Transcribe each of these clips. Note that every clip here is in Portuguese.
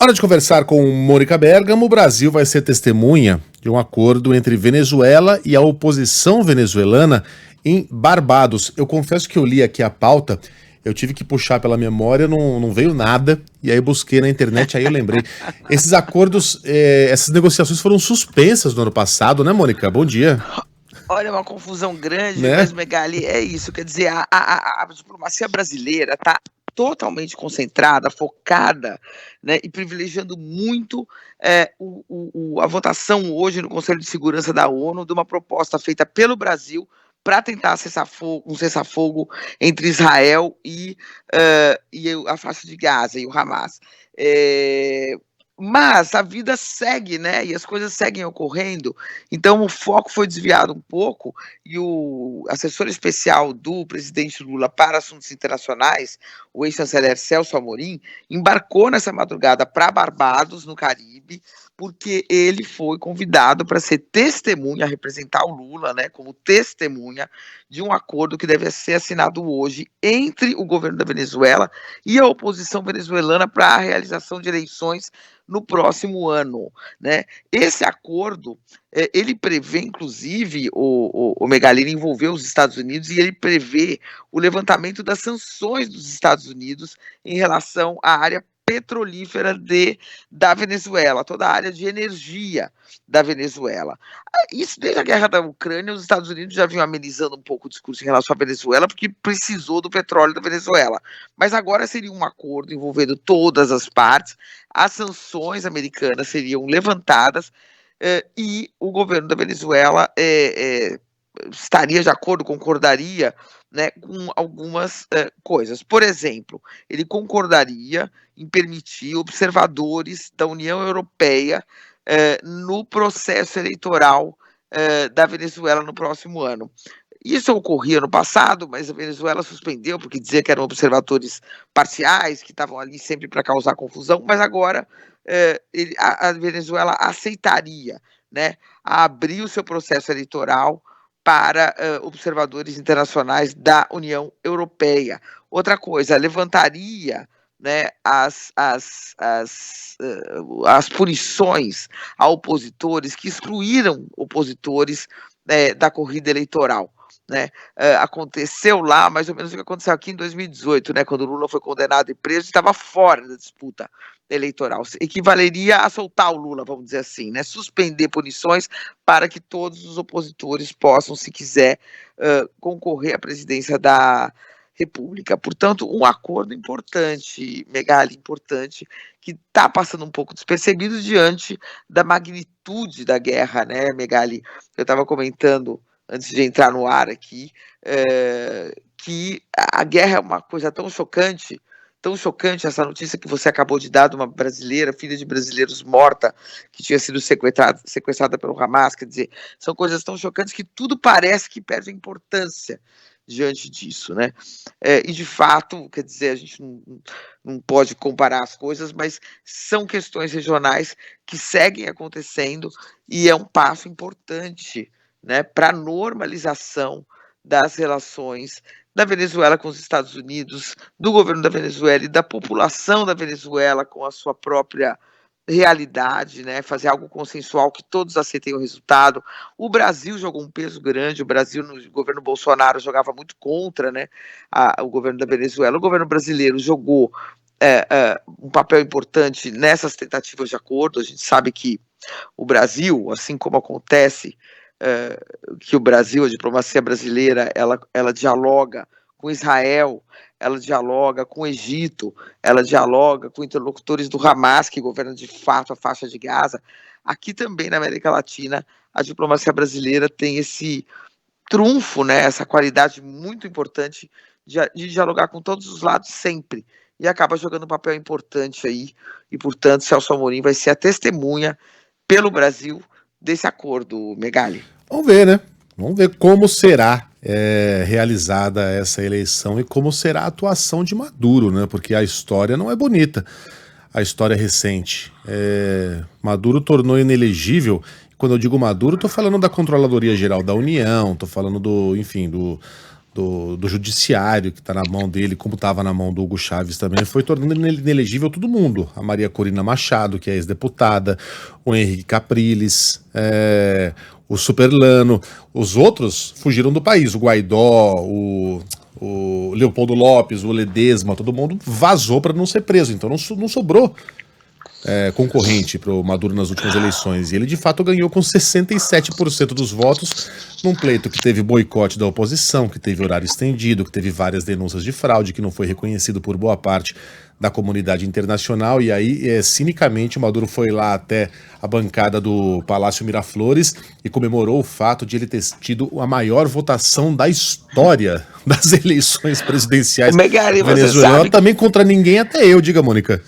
Hora de conversar com Mônica Bergamo. O Brasil vai ser testemunha de um acordo entre Venezuela e a oposição venezuelana em Barbados. Eu confesso que eu li aqui a pauta, eu tive que puxar pela memória, não veio nada, e aí eu busquei na internet, aí eu lembrei. Esses acordos, essas negociações foram suspensas no ano passado, né, Mônica? Bom dia. Olha, é uma confusão grande, Né? mas, Megali, é isso. Quer dizer, a diplomacia brasileira está totalmente concentrada, focada, né, e privilegiando muito a votação hoje no Conselho de Segurança da ONU de uma proposta feita pelo Brasil para tentar um cessar-fogo entre Israel e a faixa de Gaza e o Hamas. Mas a vida segue, né? E as coisas seguem ocorrendo. Então o foco foi desviado um pouco e o assessor especial do presidente Lula para assuntos internacionais, o ex-chanceler Celso Amorim, embarcou nessa madrugada para Barbados, no Caribe, porque ele foi convidado para ser testemunha, representar o Lula, né, como testemunha de um acordo que deve ser assinado hoje entre o governo da Venezuela e a oposição venezuelana para a realização de eleições no próximo ano, né? Esse acordo, ele prevê, inclusive, o Megali envolveu os Estados Unidos e ele prevê o levantamento das sanções dos Estados Unidos em relação à área petrolífera da Venezuela, toda a área de energia da Venezuela. Isso desde a guerra da Ucrânia, os Estados Unidos já vinham amenizando um pouco o discurso em relação à Venezuela, porque precisou do petróleo da Venezuela. Mas agora seria um acordo envolvendo todas as partes, as sanções americanas seriam levantadas e o governo da Venezuela estaria de acordo, concordaria, né, com algumas coisas. Por exemplo, ele concordaria em permitir observadores da União Europeia no processo eleitoral da Venezuela no próximo ano. Isso ocorria no passado, mas a Venezuela suspendeu, porque dizia que eram observadores parciais, que estavam ali sempre para causar confusão, mas agora a Venezuela aceitaria, né, abrir o seu processo eleitoral para observadores internacionais da União Europeia. Outra coisa, levantaria, né, as punições a opositores que excluíram opositores da corrida eleitoral. Né? Aconteceu lá mais ou menos o que aconteceu aqui em 2018, né, quando o Lula foi condenado e preso, estava fora da disputa eleitoral. Equivaleria a soltar o Lula, vamos dizer assim, né? Suspender punições para que todos os opositores possam, se quiser, concorrer à presidência da República. Portanto, um acordo importante, Megali, importante, que está passando um pouco despercebido diante da magnitude da guerra, né, Megali? Eu estava comentando antes de entrar no ar aqui, que a guerra é uma coisa tão chocante essa notícia que você acabou de dar de uma brasileira, filha de brasileiros morta, que tinha sido sequestrada pelo Hamas, quer dizer, são coisas tão chocantes que tudo parece que perde a importância diante disso, né? E de fato, quer dizer, a gente não pode comparar as coisas, mas são questões regionais que seguem acontecendo e é um passo importante, né, para a normalização das relações da Venezuela com os Estados Unidos, do governo da Venezuela e da população da Venezuela com a sua própria realidade, né, fazer algo consensual que todos aceitem o resultado. O Brasil jogou um peso grande, o Brasil no governo Bolsonaro jogava muito contra, né, o governo da Venezuela. O governo brasileiro jogou um papel importante nessas tentativas de acordo. A gente sabe que o Brasil, assim como acontece que o Brasil, a diplomacia brasileira, ela dialoga com Israel, ela dialoga com o Egito, ela dialoga com interlocutores do Hamas, que governa de fato a faixa de Gaza. Aqui também na América Latina, a diplomacia brasileira tem esse trunfo, né, essa qualidade muito importante de dialogar com todos os lados sempre, e acaba jogando um papel importante aí, e portanto Celso Amorim vai ser a testemunha pelo Brasil desse acordo, Megali. Vamos ver, né? Vamos ver como será realizada essa eleição e como será a atuação de Maduro, né? Porque a história não é bonita, a história recente. Maduro tornou inelegível. Quando eu digo Maduro, estou falando da Controladoria Geral da União, estou falando do do judiciário que está na mão dele, como estava na mão do Hugo Chávez também, foi tornando inelegível todo mundo. A Maria Corina Machado, que é ex-deputada, o Henrique Capriles, o Superlano, os outros fugiram do país, o Guaidó, o Leopoldo Lopes, o Ledesma, todo mundo vazou para não ser preso, então não sobrou concorrente para o Maduro nas últimas eleições. E ele, de fato, ganhou com 67% dos votos num pleito que teve boicote da oposição, que teve horário estendido, que teve várias denúncias de fraude, que não foi reconhecido por boa parte da comunidade internacional. E aí, cinicamente, o Maduro foi lá até a bancada do Palácio Miraflores e comemorou o fato de ele ter tido a maior votação da história das eleições presidenciais venezuelanas, também contra ninguém, até eu, diga, Mônica.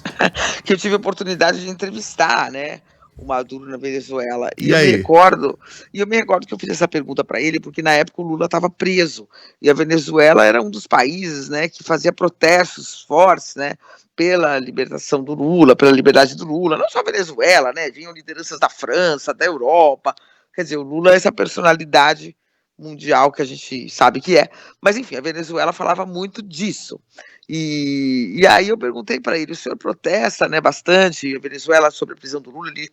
Que eu tive a oportunidade de entrevistar, né, o Maduro na Venezuela. E eu me recordo que eu fiz essa pergunta para ele, porque na época o Lula estava preso, e a Venezuela era um dos países, né, que fazia protestos fortes, né, pela libertação do Lula, pela liberdade do Lula, não só a Venezuela, né, vinham lideranças da França, da Europa, quer dizer, o Lula é essa personalidade mundial que a gente sabe que é, mas enfim, a Venezuela falava muito disso. E aí eu perguntei para ele, o senhor protesta, né, bastante a Venezuela sobre a prisão do Lula? Ele,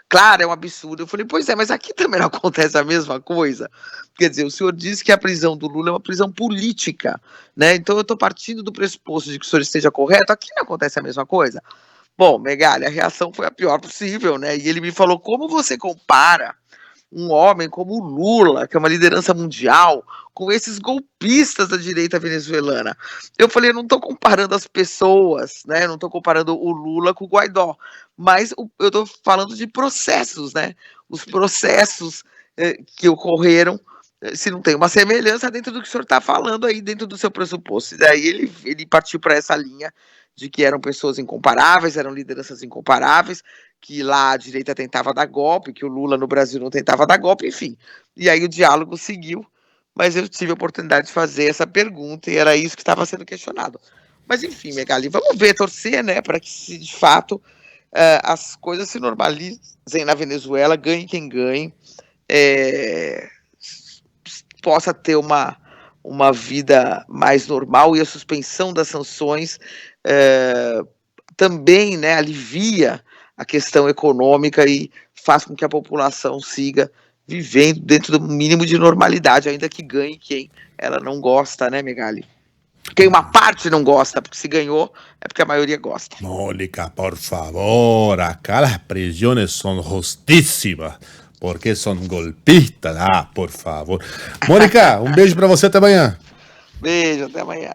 claro, é um absurdo. Eu falei, pois é, mas aqui também não acontece a mesma coisa. Quer dizer, o senhor disse que a prisão do Lula é uma prisão política, né? Então eu estou partindo do pressuposto de que o senhor esteja correto, aqui não acontece a mesma coisa. Bom, Megali, a reação foi a pior possível, né? E ele me falou, como você compara um homem como o Lula, que é uma liderança mundial, com esses golpistas da direita venezuelana? Eu falei, eu não estou comparando as pessoas, né? Não estou comparando o Lula com o Guaidó, mas eu estou falando de processos, né? Os processos que ocorreram, se não tem uma semelhança dentro do que o senhor está falando aí, dentro do seu pressuposto. E daí ele partiu para essa linha de que eram pessoas incomparáveis, eram lideranças incomparáveis, que lá a direita tentava dar golpe, que o Lula no Brasil não tentava dar golpe, enfim. E aí o diálogo seguiu, mas eu tive a oportunidade de fazer essa pergunta e era isso que estava sendo questionado. Mas enfim, Megali, vamos ver, torcer, né, para que de fato as coisas se normalizem na Venezuela, ganhe quem ganhe, possa ter uma vida mais normal, e a suspensão das sanções também, né, alivia a questão econômica e faz com que a população siga vivendo dentro do mínimo de normalidade, ainda que ganhe quem ela não gosta, né, Megali? Quem uma parte não gosta, porque se ganhou, é porque a maioria gosta. Mônica, por favor, acá las prisiones son justísimas, porque son golpistas. Ah, por favor. Mônica, um beijo pra você, até amanhã. Beijo, até amanhã.